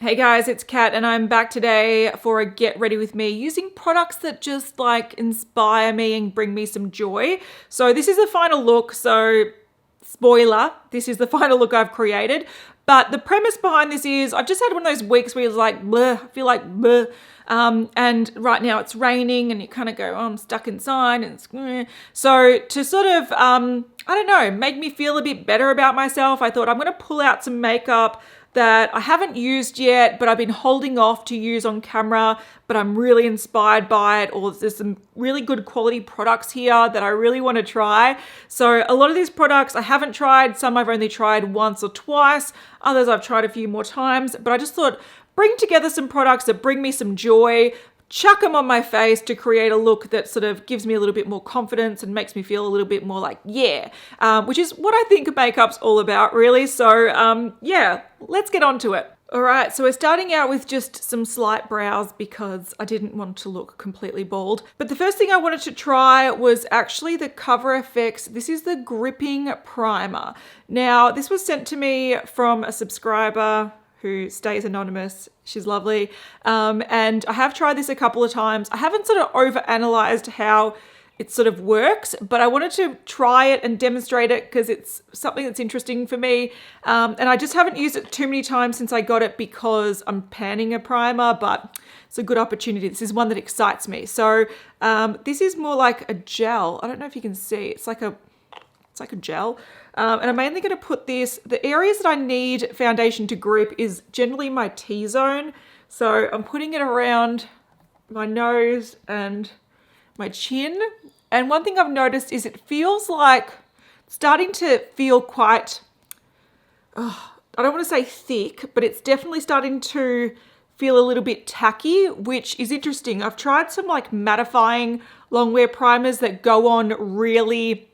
Hey guys, it's Kat and I'm back today for a get ready with me using products that just like inspire me and bring me some joy. So this is the final look. So spoiler, this is the final look I've created. But the premise behind this is I've just had one of those weeks where it's like, bleh, I feel like bleh. And right now it's raining and you kind of go, oh, I'm stuck inside. And it's, So to sort of, I don't know, make me feel a bit better about myself, I thought I'm going to pull out some makeup that I haven't used yet, but I've been holding off to use on camera, but I'm really inspired by it, or there's some really good quality products here that I really want to try. So a lot of these products I haven't tried, some I've only tried once or twice, others I've tried a few more times, but I just thought bring together some products that bring me some joy, chuck them on my face to create a look that sort of gives me a little bit more confidence and makes me feel a little bit more like, yeah, which is what I think makeup's all about, really. So yeah, let's get on to it. All right, so we're starting out with just some slight brows because I didn't want to look completely bald. But the first thing I wanted to try was actually the Cover FX. This is the Gripping Primer. Now, this was sent to me from a subscriber who stays anonymous. She's lovely. And I have tried this a couple of times. I haven't sort of overanalyzed how it sort of works, but I wanted to try it and demonstrate it because it's something that's interesting for me. And I just haven't used it too many times since I got it because I'm panning a primer, but it's a good opportunity. This is one that excites me. So this is more like a gel. I don't know if you can see. It's like a gel. And I'm mainly going to put this, the areas that I need foundation to grip is generally my T-zone. So I'm putting it around my nose and my chin. And one thing I've noticed is it feels like starting to feel quite, I don't want to say thick, but it's definitely starting to feel a little bit tacky, which is interesting. I've tried some like mattifying long wear primers that go on really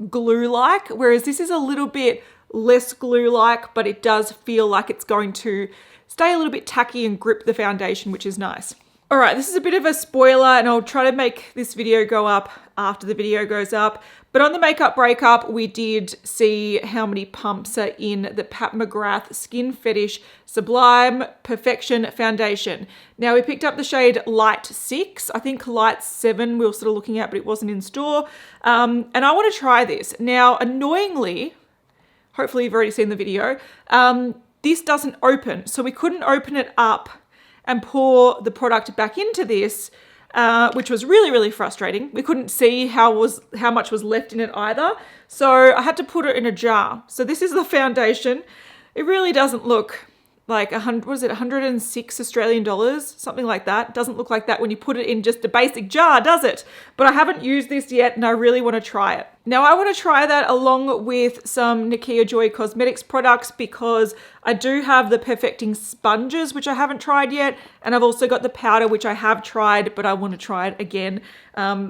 glue-like, whereas this is a little bit less glue-like, but it does feel like it's going to stay a little bit tacky and grip the foundation, which is nice. All right, this is a bit of a spoiler and I'll try to make this video go up after the video goes up. But on the makeup breakup, we did see how many pumps are in the Pat McGrath Skin Fetish Sublime Perfection Foundation. Now we picked up the shade Light 6. I think Light 7 we were sort of looking at, but it wasn't in store. And I want to try this. Now, annoyingly, hopefully you've already seen the video, this doesn't open. So we couldn't open it up and pour the product back into this, which was really, really frustrating. We couldn't see how much was left in it either. So I had to put it in a jar. So this is the foundation. It really doesn't look like 106 Australian dollars, something like that. It doesn't look like that when you put it in just a basic jar, does it? But I haven't used this yet and I really want to try it. Now I want to try that along with some Nakia Joy Cosmetics products because I do have the Perfecting Sponges, which I haven't tried yet. And I've also got the powder, which I have tried, but I want to try it again.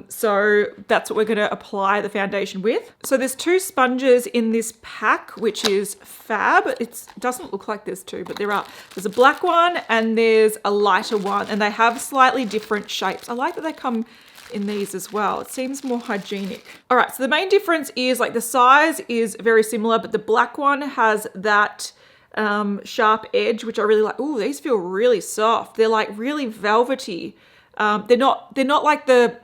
So that's what we're going to apply the foundation with. So there's 2 sponges in this pack, which is fab. It doesn't look like there's 2, but there are. There's a black one and there's a lighter one, and they have slightly different shapes. I like that they come in these as well. It seems more hygienic. All right, so the main difference is like the size is very similar, but the black one has that sharp edge, which I really like. Ooh, these feel really soft. They're like really velvety. They're not like the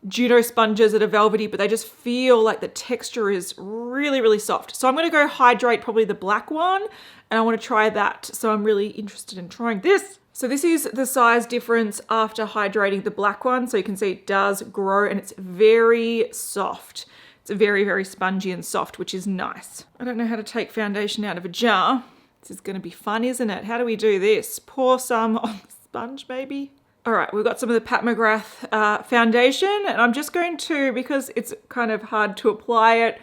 Juno sponges that are velvety, but they just feel like the texture is really, really soft. So I'm going to go hydrate probably the black one, and I want to try that. So I'm really interested in trying this. So this is the size difference after hydrating the black one. So you can see it does grow and it's very soft. It's very, very spongy and soft, which is nice. I don't know how to take foundation out of a jar. This is going to be fun, isn't it? How do we do this? Pour some on the sponge, maybe? All right, we've got some of the Pat McGrath foundation, and I'm just going to, because it's kind of hard to apply it,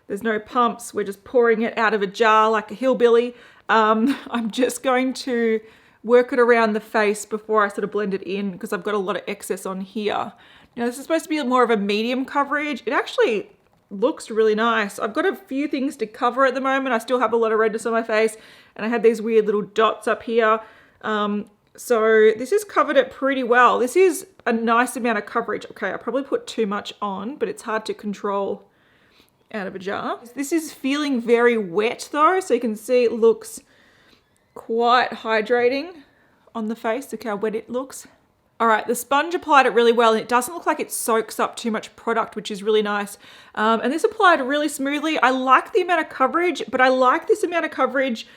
there's no pumps, we're just pouring it out of a jar like a hillbilly. I'm just going to work it around the face before I sort of blend it in because I've got a lot of excess on here. Now this is supposed to be more of a medium coverage. It actually looks really nice. I've got a few things to cover at the moment. I still have a lot of redness on my face and I had these weird little dots up here. So this has covered it pretty well. This is a nice amount of coverage. Okay, I probably put too much on, but it's hard to control out of a jar. This is feeling very wet though, so you can see it looks quite hydrating on the face. Look how wet it looks. All right, the sponge applied it really well, and it doesn't look like it soaks up too much product, which is really nice. And this applied really smoothly. I like the amount of coverage, but I like this amount of coverage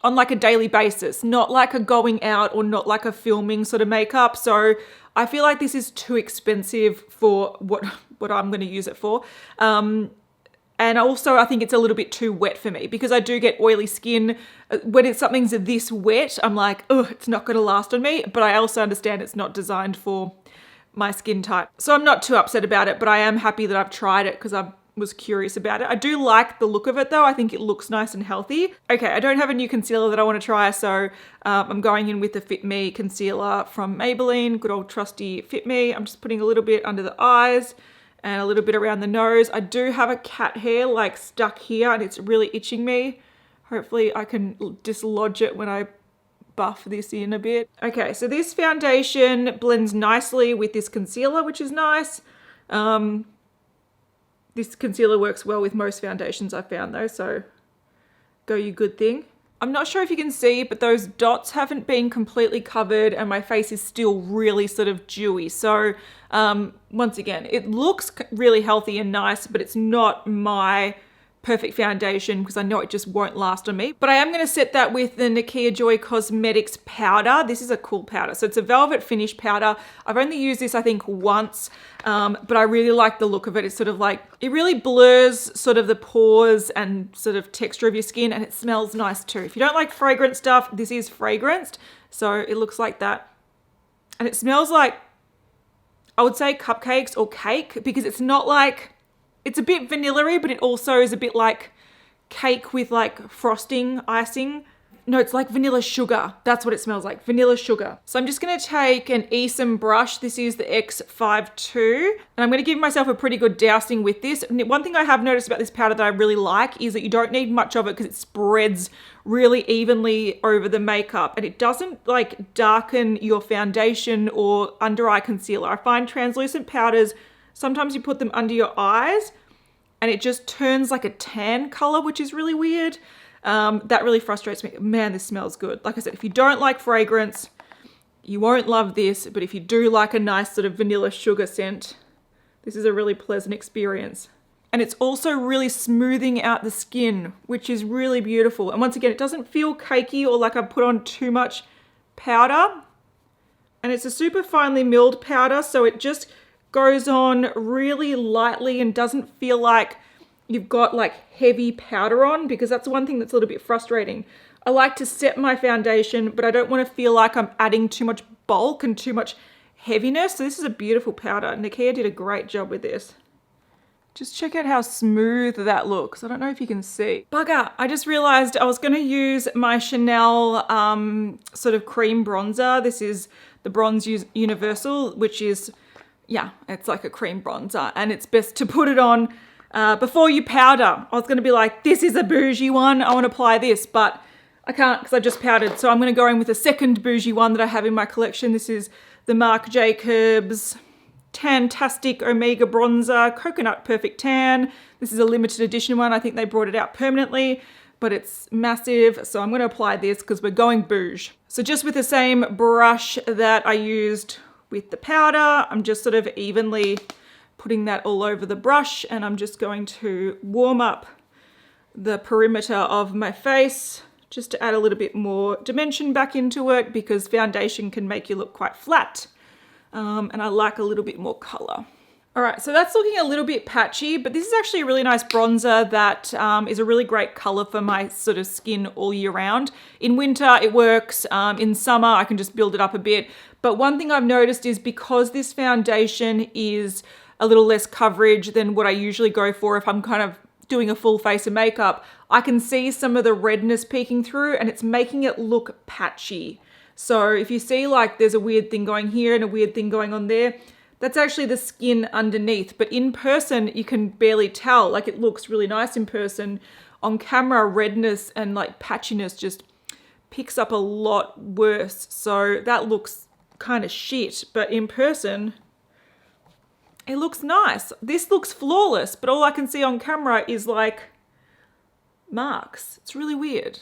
on like a daily basis, not like a going out or not like a filming sort of makeup. So I feel like this is too expensive for what I'm going to use it for. And also I think it's a little bit too wet for me because I do get oily skin. When something's this wet, I'm like, oh, it's not going to last on me. But I also understand it's not designed for my skin type. So I'm not too upset about it, but I am happy that I've tried it because I was curious about it. I do like the look of it though. I think it looks nice and healthy. Okay, I don't have a new concealer that I want to try, so I'm going in with the Fit Me concealer from Maybelline, good old trusty Fit Me. I'm just putting a little bit under the eyes and a little bit around the nose. I do have a cat hair like stuck here and it's really itching me. Hopefully I can dislodge it when I buff this in a bit. Okay, so this foundation blends nicely with this concealer, which is nice. This concealer works well with most foundations I've found though, so go you good thing. I'm not sure if you can see, but those dots haven't been completely covered and my face is still really sort of dewy. So once again, it looks really healthy and nice, but it's not my perfect foundation because I know it just won't last on me. But I am going to set that with the Nakia Joy Cosmetics powder. This is a cool powder. So it's a velvet finish powder. I've only used this, I think, once, but I really like the look of it. It's sort of like, it really blurs sort of the pores and sort of texture of your skin, and it smells nice too. If you don't like fragrant stuff, this is fragranced. So it looks like that. And it smells like, I would say cupcakes or cake, because it's not like, it's a bit vanilla-y, but it also is a bit like cake with like frosting, icing. No, it's like vanilla sugar. That's what it smells like, vanilla sugar. So I'm just gonna take an Esom brush. This is the X52, and I'm gonna give myself a pretty good dousing with this. And one thing I have noticed about this powder that I really like is that you don't need much of it because it spreads really evenly over the makeup and it doesn't like darken your foundation or under eye concealer. I find translucent powders, sometimes you put them under your eyes and it just turns like a tan color, which is really weird. That really frustrates me. Man, this smells good. Like I said, if you don't like fragrance, you won't love this, but if you do like a nice sort of vanilla sugar scent, this is a really pleasant experience. And it's also really smoothing out the skin, which is really beautiful. And once again, it doesn't feel cakey or like I've put on too much powder. And it's a super finely milled powder, so it just goes on really lightly and doesn't feel like you've got like heavy powder on, because that's one thing that's a little bit frustrating. I like to set my foundation, but I don't want to feel like I'm adding too much bulk and too much heaviness. So this is a beautiful powder. Nakia did a great job with this. Just check out how smooth that looks. I don't know if you can see. Bugger, I just realized I was gonna use my Chanel sort of cream bronzer. This is the Bronze Universal, which is, yeah, it's like a cream bronzer, and it's best to put it on before you powder. I was gonna be like, this is a bougie one, I wanna apply this, but I can't because I just powdered. So I'm gonna go in with a second bougie one that I have in my collection. This is the Marc Jacobs Tantastic Omega Bronzer, Coconut Perfect Tan. This is a limited edition one. I think they brought it out permanently, but it's massive. So I'm gonna apply this because we're going bouge. So just with the same brush that I used with the powder, I'm just sort of evenly putting that all over the brush, and I'm just going to warm up the perimeter of my face just to add a little bit more dimension back into it, because foundation can make you look quite flat. And I like a little bit more color. All right, so that's looking a little bit patchy, but this is actually a really nice bronzer that is a really great color for my sort of skin all year round. In winter, it works. In summer, I can just build it up a bit. But one thing I've noticed is because this foundation is a little less coverage than what I usually go for if I'm kind of doing a full face of makeup, I can see some of the redness peeking through and it's making it look patchy. So if you see like there's a weird thing going here and a weird thing going on there, that's actually the skin underneath. But in person, you can barely tell. Like it looks really nice in person. On camera, redness and like patchiness just picks up a lot worse. So that looks kind of shit. But in person, it looks nice. This looks flawless, but all I can see on camera is like marks. It's really weird.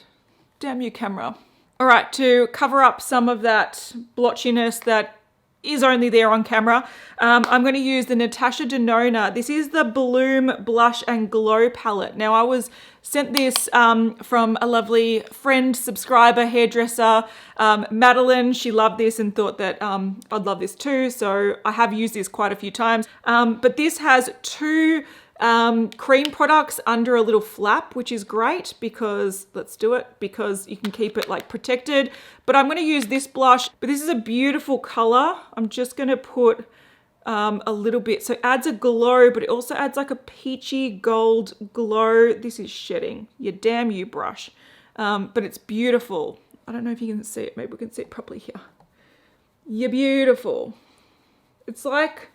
Damn you, camera. All right, to cover up some of that blotchiness that is only there on camera, I'm going to use the Natasha Denona. This is the Bloom Blush and Glow palette. Now, I was sent this from a lovely friend, subscriber, hairdresser, Madeline. She loved this and thought that I'd love this too. So I have used this quite a few times. But this has two cream products under a little flap, which is great because, let's do it, because you can keep it like protected. But I'm going to use this blush, but this is a beautiful color. I'm just going to put a little bit, so it adds a glow, but it also adds like a peachy gold glow. This is shedding, you damn you brush, but it's beautiful. I don't know if you can see it, maybe we can see it properly here. You're beautiful. It's like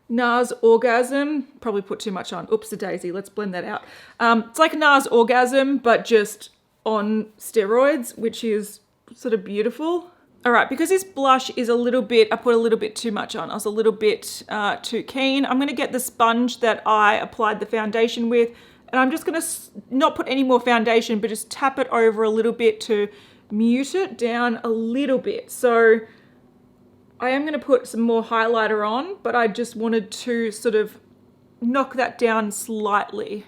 NARS Orgasm, probably put too much on. Oops, a daisy, let's blend that out. It's like NARS Orgasm, but just on steroids, which is sort of beautiful. All right, because this blush is a little bit, I put a little bit too much on. I was a little bit too keen. I'm gonna get the sponge that I applied the foundation with, and I'm just gonna not put any more foundation, but just tap it over a little bit to mute it down a little bit. So I am going to put some more highlighter on, but I just wanted to sort of knock that down slightly,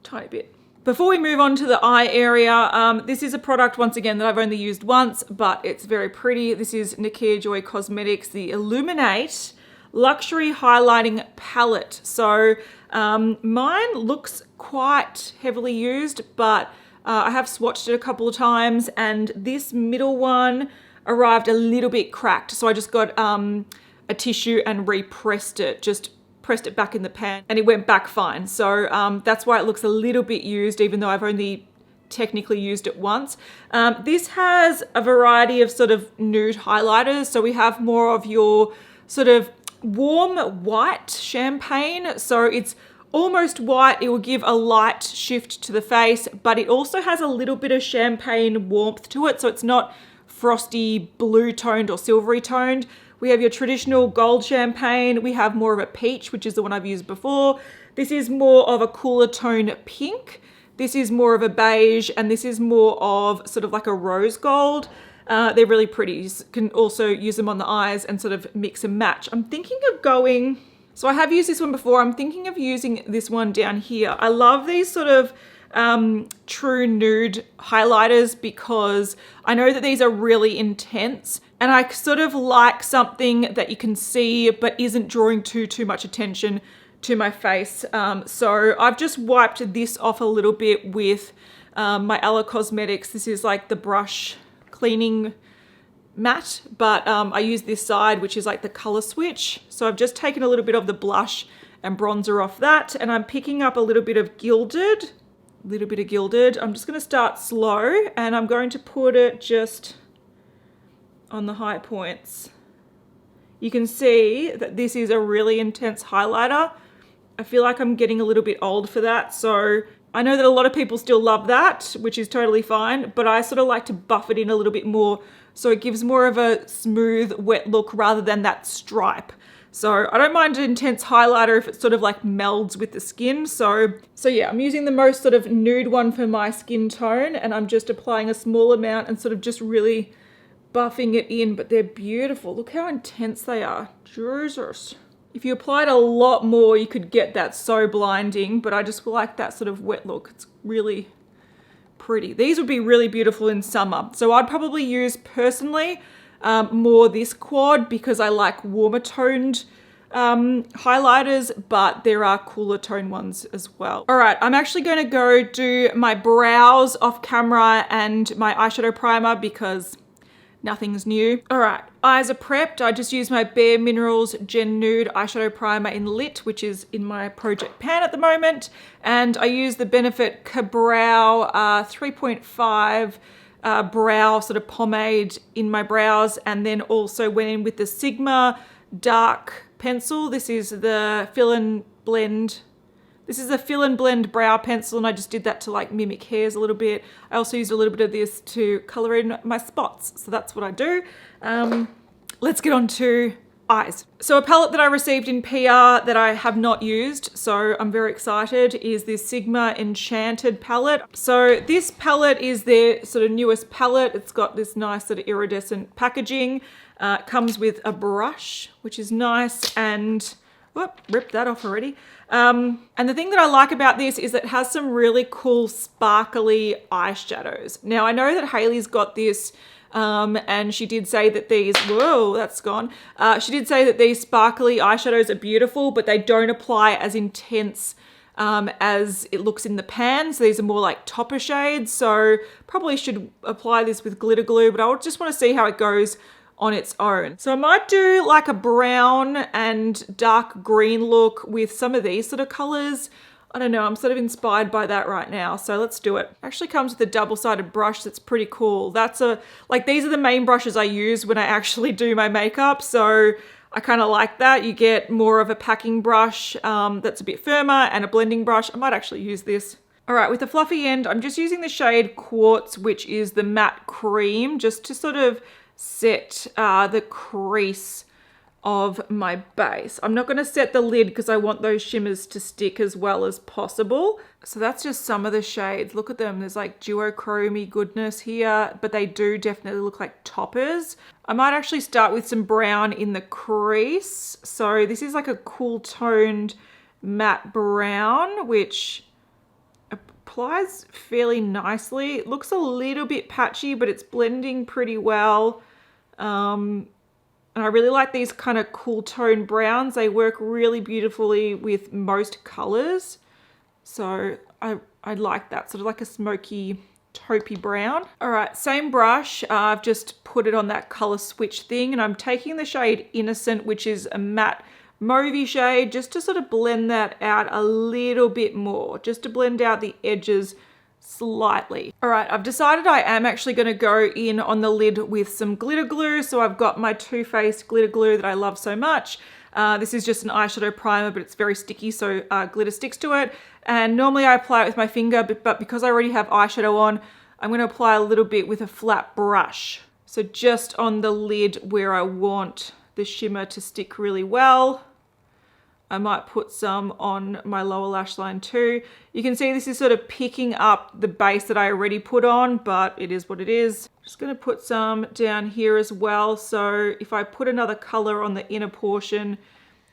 tiny bit. Before we move on to the eye area, this is a product, once again, that I've only used once, but it's very pretty. This is Nakia Joy Cosmetics, the Illuminate Luxury Highlighting Palette. So mine looks quite heavily used, but I have swatched it a couple of times, and this middle one arrived a little bit cracked. So I just got a tissue and repressed it, just pressed it back in the pan, and it went back fine. So that's why it looks a little bit used, even though I've only technically used it once. This has a variety of sort of nude highlighters. So we have more of your sort of warm white champagne. So it's almost white. It will give a light shift to the face, but it also has a little bit of champagne warmth to it. So it's not frosty blue toned or silvery toned. We have your traditional gold champagne. We have more of a peach, which is the one I've used before. This is more of a cooler tone pink. This is more of a beige, and this is more of sort of like a rose gold. They're really pretty. You can also use them on the eyes and sort of mix and match. I'm thinking of going, so I have used this one before. I'm thinking of using this one down here. I love these sort of true nude highlighters because I know that these are really intense, and I sort of like something that you can see but isn't drawing too much attention to my face. So I've just wiped this off a little bit with my Ella Cosmetics. This is like the brush cleaning matte, but I use this side, which is like the color switch. So I've just taken a little bit of the blush and bronzer off that, and I'm picking up a little bit of gilded. I'm just going to start slow, and I'm going to put it just on the high points. You can see that this is a really intense highlighter. I feel like I'm getting a little bit old for that. So I know that a lot of people still love that, which is totally fine, but I sort of like to buff it in a little bit more so it gives more of a smooth, wet look rather than that stripe. So I don't mind an intense highlighter if it sort of like melds with the skin. So yeah, I'm using the most sort of nude one for my skin tone, and I'm just applying a small amount and sort of just really buffing it in, but they're beautiful. Look how intense they are. Jesus. If you applied a lot more, you could get that so blinding, but I just like that sort of wet look. It's really pretty. These would be really beautiful in summer. So I'd probably use personally more this quad because I like warmer toned highlighters, but there are cooler tone ones as well. All right, I'm actually going to go do my brows off camera and my eyeshadow primer because nothing's new. All right, eyes are prepped. I just used my Bare Minerals Gen Nude eyeshadow primer in Lit, which is in my project pan at the moment. And I used the Benefit Ka-Brow 3.5 brow sort of pomade in my brows, and then also went in with the Sigma Dark Pencil. This is the Fill and Blend. This is a Fill and Blend brow pencil, and I just did that to like mimic hairs a little bit. I also used a little bit of this to color in my spots. So that's what I do. Let's get on to eyes. So a palette that I received in PR that I have not used, so I'm very excited, is this Sigma Enchanted palette. So this palette is their sort of newest palette. It's got this nice sort of iridescent packaging. It comes with a brush, which is nice, and whoop, ripped that off already. And the thing that I like about this is that it has some really cool sparkly eyeshadows. Now I know that Hayley's got this and she did say that these, whoa, that's gone. She did say that these sparkly eyeshadows are beautiful, but they don't apply as intense as it looks in the pan. So these are more like topper shades. So probably should apply this with glitter glue, but I just want to see how it goes on its own. So I might do like a brown and dark green look with some of these sort of colors. I don't know, I'm sort of inspired by that right now, so let's do it. It actually comes with a double-sided brush that's pretty cool. These are the main brushes I use when I actually do my makeup, so I kind of like that. You get more of a packing brush that's a bit firmer and a blending brush. I might actually use this. All right, with the fluffy end, I'm just using the shade Quartz, which is the matte cream, just to sort of set the crease of my base. I'm not going to set the lid because I want those shimmers to stick as well as possible. So that's just some of the shades. Look at them. There's like duochrome goodness here, but they do definitely look like toppers. I might actually start with some brown in the crease. So this is like a cool toned matte brown, which applies fairly nicely. It looks a little bit patchy, but it's blending pretty well. And I really like these kind of cool tone browns. They work really beautifully with most colors. So I like that, sort of like a smoky taupey brown. All right, same brush. I've just put it on that color switch thing, and I'm taking the shade Innocent, which is a matte mauvey shade, just to sort of blend that out a little bit more, just to blend out the edges slightly. All right, I've decided I am actually going to go in on the lid with some glitter glue. So I've got my Too Faced glitter glue that I love so much. This is just an eyeshadow primer, but it's very sticky, so glitter sticks to it. And normally I apply it with my finger, but because I already have eyeshadow on, I'm going to apply a little bit with a flat brush. So just on the lid where I want the shimmer to stick really well. I might put some on my lower lash line too. You can see this is sort of picking up the base that I already put on, but it is what it is. Just going to put some down here as well. So if I put another color on the inner portion,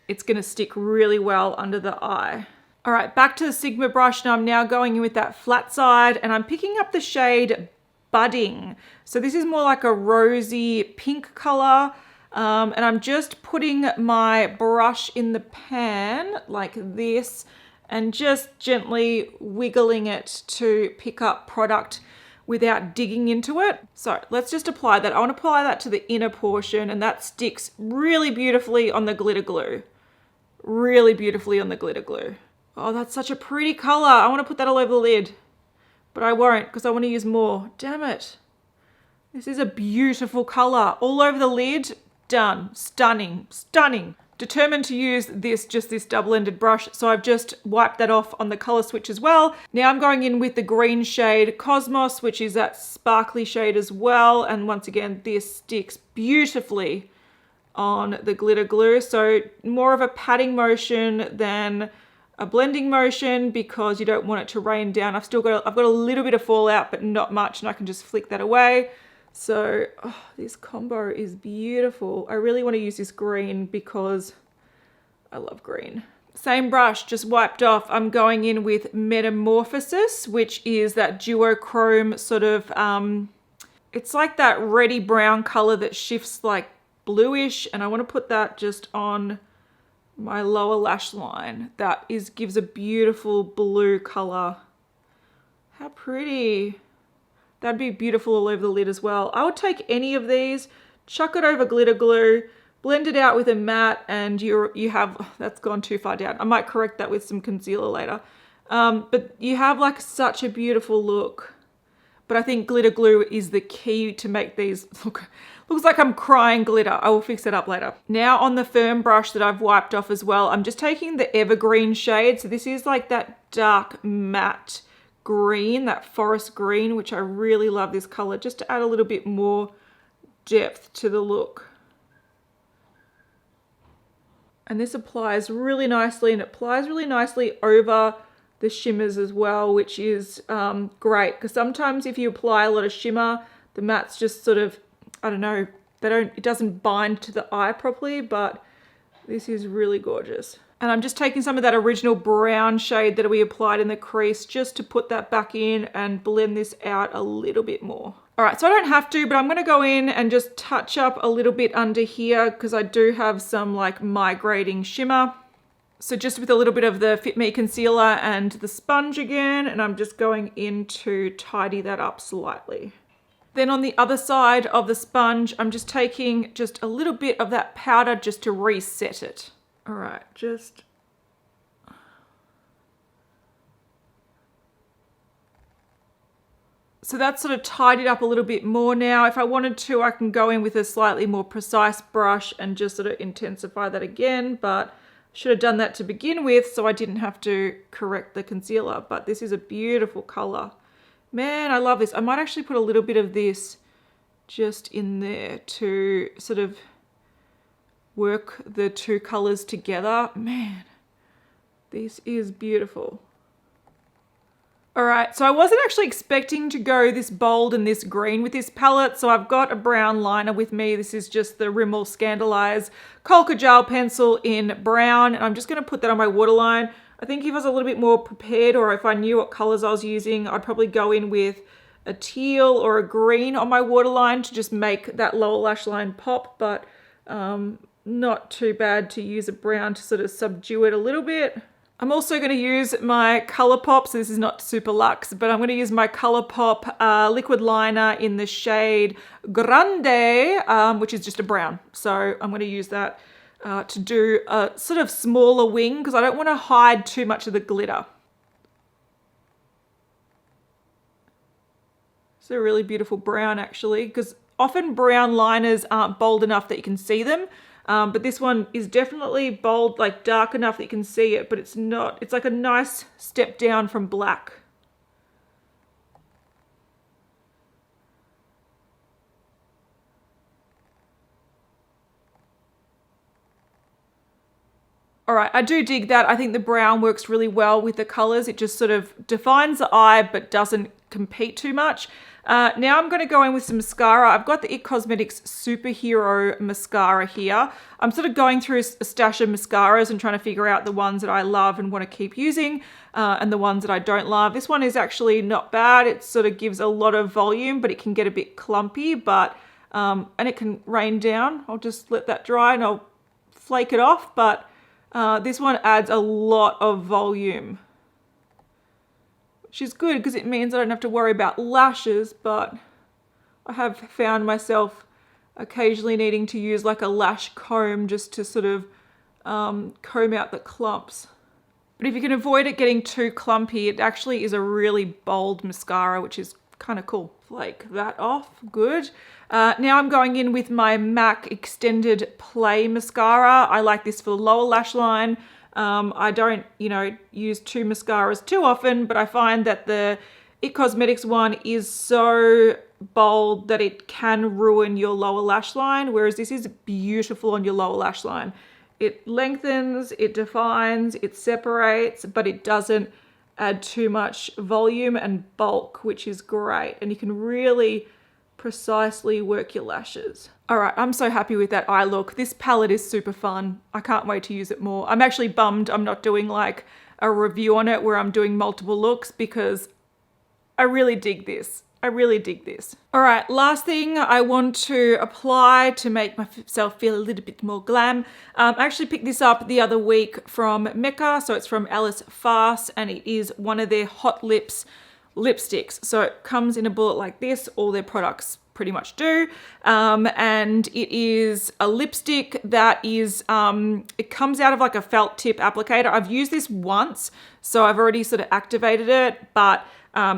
it's going to stick really well under the eye. All right, back to the Sigma brush. Now I'm now going in with that flat side, and I'm picking up the shade Budding. So this is more like a rosy pink color. And I'm just putting my brush in the pan like this and just gently wiggling it to pick up product without digging into it. So let's just apply that. I want to apply that to the inner portion, and that sticks really beautifully on the glitter glue. Really beautifully on the glitter glue. Oh, that's such a pretty color. I want to put that all over the lid, but I won't because I want to use more. Damn it. This is a beautiful color all over the lid. Done. Stunning. Stunning. Determined to use this double-ended brush, so I've just wiped that off on the color switch as well. Now I'm going in with the green shade Cosmos, which is that sparkly shade as well, and once again this sticks beautifully on the glitter glue. So more of a patting motion than a blending motion because you don't want it to rain down. I've got a little bit of fallout, but not much, and I can just flick that away. So this combo is beautiful. I really want to use this green because I love green. Same brush, just wiped off. I'm going in with Metamorphosis, which is that duochrome sort of, it's like that reddy brown color that shifts like bluish, and I want to put that just on my lower lash line. That gives a beautiful blue color. How pretty. That'd be beautiful all over the lid as well. I would take any of these, chuck it over glitter glue, blend it out with a matte, and you have, that's gone too far down. I might correct that with some concealer later. But you have like such a beautiful look. But I think glitter glue is the key to make these look, looks like I'm crying glitter. I will fix it up later. Now on the firm brush that I've wiped off as well, I'm just taking the Evergreen shade. So this is like that dark matte green, that forest green, which I really love this color, just to add a little bit more depth to the look. And this applies really nicely, and it applies really nicely over the shimmers as well, which is great, because sometimes if you apply a lot of shimmer, the mattes just sort of, I don't know, it doesn't bind to the eye properly, but this is really gorgeous. And I'm just taking some of that original brown shade that we applied in the crease just to put that back in and blend this out a little bit more. All right, so I don't have to, but I'm gonna go in and just touch up a little bit under here because I do have some like migrating shimmer. So just with a little bit of the Fit Me concealer and the sponge again, and I'm just going in to tidy that up slightly. Then on the other side of the sponge, I'm just taking just a little bit of that powder just to reset it. All right, just... So that's sort of tidied up a little bit more now. If I wanted to, I can go in with a slightly more precise brush and just sort of intensify that again, but should have done that to begin with so I didn't have to correct the concealer. But this is a beautiful color. Man, I love this. I might actually put a little bit of this just in there to sort of work the two colors together. Man, this is beautiful. All right, so I wasn't actually expecting to go this bold and this green with this palette. So I've got a brown liner with me. This is just the Rimmel Scandaleyes Kohl Gel pencil in brown. And I'm just gonna put that on my waterline. I think if I was a little bit more prepared, or if I knew what colors I was using, I'd probably go in with a teal or a green on my waterline to just make that lower lash line pop, but not too bad to use a brown to sort of subdue it a little bit. I'm also going to use my Colourpop, so this is not super luxe, but I'm going to use my Colourpop liquid liner in the shade Grande, which is just a brown. So I'm going to use that to do a sort of smaller wing because I don't want to hide too much of the glitter. It's a really beautiful brown actually, because often brown liners aren't bold enough that you can see them. But this one is definitely bold, like dark enough that you can see it, but it's not. It's like a nice step down from black. All right, I do dig that. I think the brown works really well with the colors. It just sort of defines the eye, but doesn't compete too much. Now I'm going to go in with some mascara. I've got the IT Cosmetics Superhero Mascara here. I'm sort of going through a stash of mascaras and trying to figure out the ones that I love and want to keep using and the ones that I don't love. This one is actually not bad. It sort of gives a lot of volume, but it can get a bit clumpy, but and it can rain down. I'll just let that dry and I'll flake it off, but this one adds a lot of volume, which is good because it means I don't have to worry about lashes, but I have found myself occasionally needing to use like a lash comb just to sort of comb out the clumps. But if you can avoid it getting too clumpy, it actually is a really bold mascara, which is kind of cool. Flake that off, good. Now I'm going in with my MAC Extended Play Mascara. I like this for the lower lash line. I don't, use two mascaras too often, but I find that the IT Cosmetics one is so bold that it can ruin your lower lash line, whereas this is beautiful on your lower lash line. It lengthens, it defines, it separates, but it doesn't add too much volume and bulk, which is great. And you can really precisely work your lashes. All right, I'm so happy with that eye look. This palette is super fun. I can't wait to use it more. I'm actually bummed I'm not doing like a review on it where I'm doing multiple looks because I really dig this. I really dig this. All right, last thing I want to apply to make myself feel a little bit more glam. I actually picked this up the other week from Mecca. So it's from Alice Farce and it is one of their Hot Lips lipsticks. So it comes in a bullet like this. All their products pretty much do. And it is a lipstick that is, it comes out of like a felt tip applicator. I've used this once, so I've already sort of activated it, but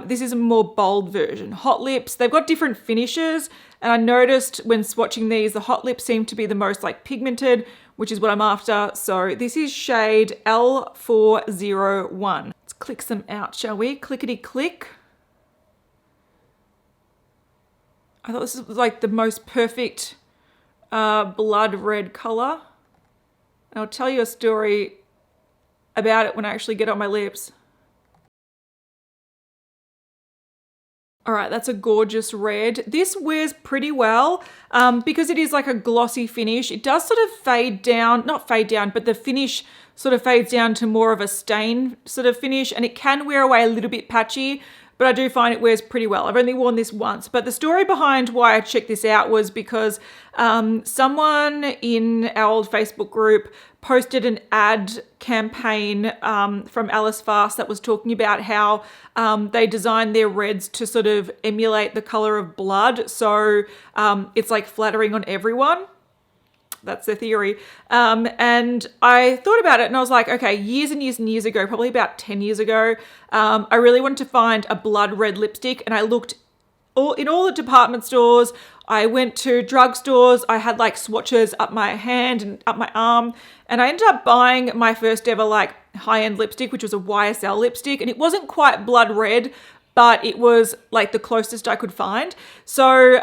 this is a more bold version. Hot Lips, they've got different finishes, and I noticed when swatching these, the Hot Lips seem to be the most like pigmented, which is what I'm after. So this is shade L401. Let's click some out, shall we? Clickety click. I thought this was like the most perfect blood red color. And I'll tell you a story about it when I actually get on my lips. All right, that's a gorgeous red. This wears pretty well because it is like a glossy finish. It does sort of fade down, not fade down, but the finish sort of fades down to more of a stain sort of finish, and it can wear away a little bit patchy, but I do find it wears pretty well. I've only worn this once, but the story behind why I checked this out was because someone in our old Facebook group posted an ad campaign from Alice Fast that was talking about how they designed their reds to sort of emulate the color of blood. So it's like flattering on everyone. That's the theory. And I thought about it and I was like, okay, years and years and years ago, probably about 10 years ago, I really wanted to find a blood red lipstick, and I looked in all the department stores. I went to drugstores. I had like swatches up my hand and up my arm, and I ended up buying my first ever like high-end lipstick, which was a YSL lipstick, and it wasn't quite blood red, but it was like the closest I could find. So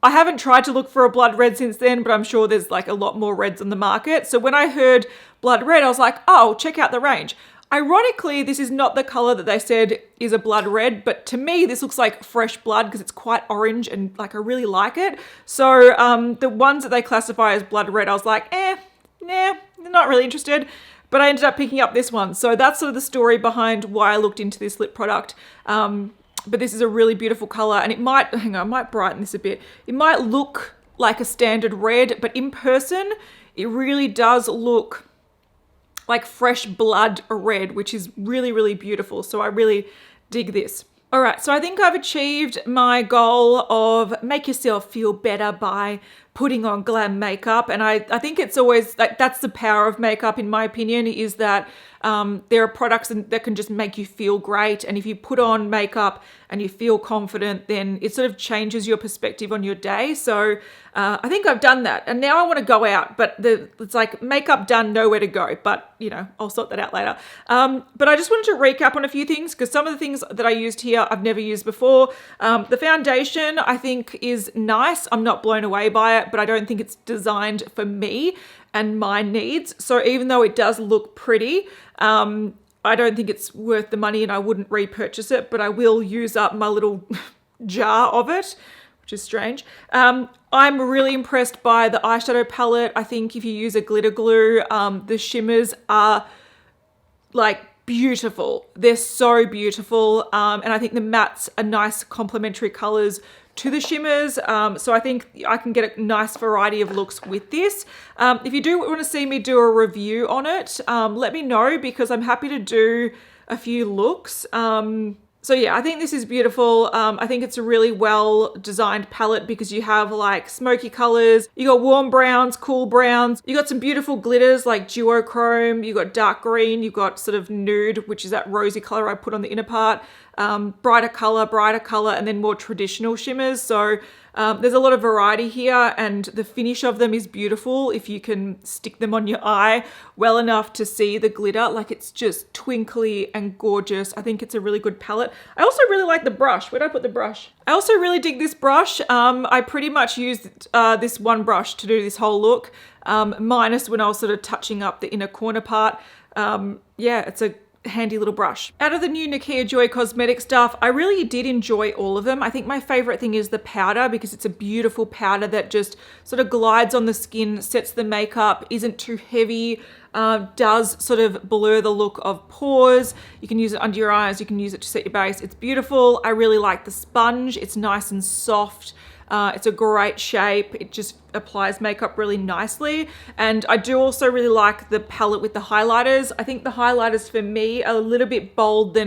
I haven't tried to look for a blood red since then, but I'm sure there's like a lot more reds on the market. So when I heard blood red, I was like, oh, check out the range. Ironically, this is not the color that they said is a blood red, but to me, this looks like fresh blood because it's quite orange and like I really like it. So the ones that they classify as blood red, I was like, nah, not really interested. But I ended up picking up this one. So that's sort of the story behind why I looked into this lip product. But this is a really beautiful color, and it might, hang on, I might brighten this a bit. It might look like a standard red, but in person, it really does look like fresh blood red, which is really, really beautiful. So I really dig this. All right, so I think I've achieved my goal of make yourself feel better by putting on glam makeup. And I think it's always like, that's the power of makeup, in my opinion, is that there are products that can just make you feel great. And if you put on makeup and you feel confident, then it sort of changes your perspective on your day. So I think I've done that. And now I want to go out, but it's like makeup done, nowhere to go. But, you know, I'll sort that out later. But I just wanted to recap on a few things because some of the things that I used here, I've never used before. The foundation, I think, is nice. I'm not blown away by it, but I don't think it's designed for me and my needs. So even though it does look pretty, I don't think it's worth the money and I wouldn't repurchase it, but I will use up my little jar of it, which is strange. I'm really impressed by the eyeshadow palette. I think if you use a glitter glue, the shimmers are like beautiful. They're so beautiful. And I think the mattes are nice complementary colors to the shimmers. So I think I can get a nice variety of looks with this. If you do want to see me do a review on it, let me know because I'm happy to do a few looks. So yeah, I think this is beautiful. I think it's a really well designed palette because you have like smoky colors, you got warm browns, cool browns, you got some beautiful glitters like duochrome, you got dark green, you got sort of nude, which is that rosy color I put on the inner part, brighter color, and then more traditional shimmers. So there's a lot of variety here, and the finish of them is beautiful if you can stick them on your eye well enough to see the glitter. Like, it's just twinkly and gorgeous. I think it's a really good palette. I also really like the brush. Where did I put the brush? I also really dig this brush. I pretty much used this one brush to do this whole look, minus when I was sort of touching up the inner corner part. Yeah, it's a handy little brush. Out of the new Nakia Joy cosmetic stuff, I really did enjoy all of them. I think my favorite thing is the powder because it's a beautiful powder that just sort of glides on the skin, sets the makeup, isn't too heavy, does sort of blur the look of pores. You can use it under your eyes, you can use it to set your base. It's beautiful. I really like the sponge. It's nice and soft. It's a great shape. It just applies makeup really nicely. And I do also really like the palette with the highlighters. I think the highlighters for me are a little bit bold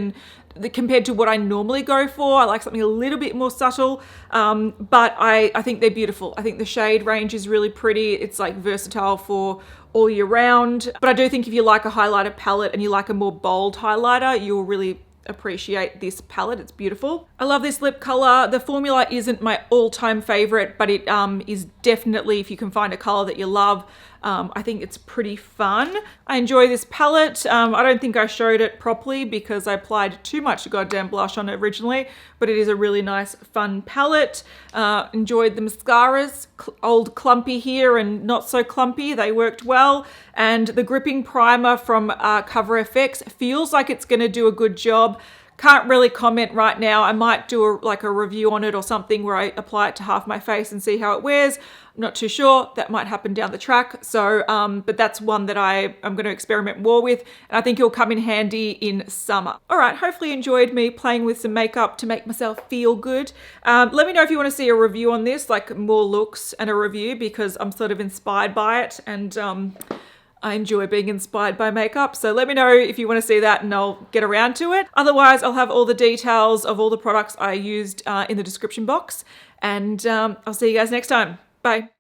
compared to what I normally go for. I like something a little bit more subtle, but I think they're beautiful. I think the shade range is really pretty. It's like versatile for all year round. But I do think if you like a highlighter palette and you like a more bold highlighter, you'll really appreciate this palette. It's beautiful. I love this lip color. The formula isn't my all-time favorite, but it is definitely, if you can find a color that you love, I think it's pretty fun. I enjoy this palette. I don't think I showed it properly because I applied too much goddamn blush on it originally, but it is a really nice, fun palette. Enjoyed the mascaras, old clumpy here and not so clumpy. They worked well. And the gripping primer from Cover FX feels like it's going to do a good job. Can't really comment right now. I might do a review on it or something where I apply it to half my face and see how it wears. I'm not too sure. That might happen down the track. So, but that's one that I'm going to experiment more with. And I think it'll come in handy in summer. All right. Hopefully you enjoyed me playing with some makeup to make myself feel good. Let me know if you want to see a review on this, like more looks and a review, because I'm sort of inspired by it. And, I enjoy being inspired by makeup. So let me know if you want to see that and I'll get around to it. Otherwise, I'll have all the details of all the products I used in the description box. And I'll see you guys next time. Bye.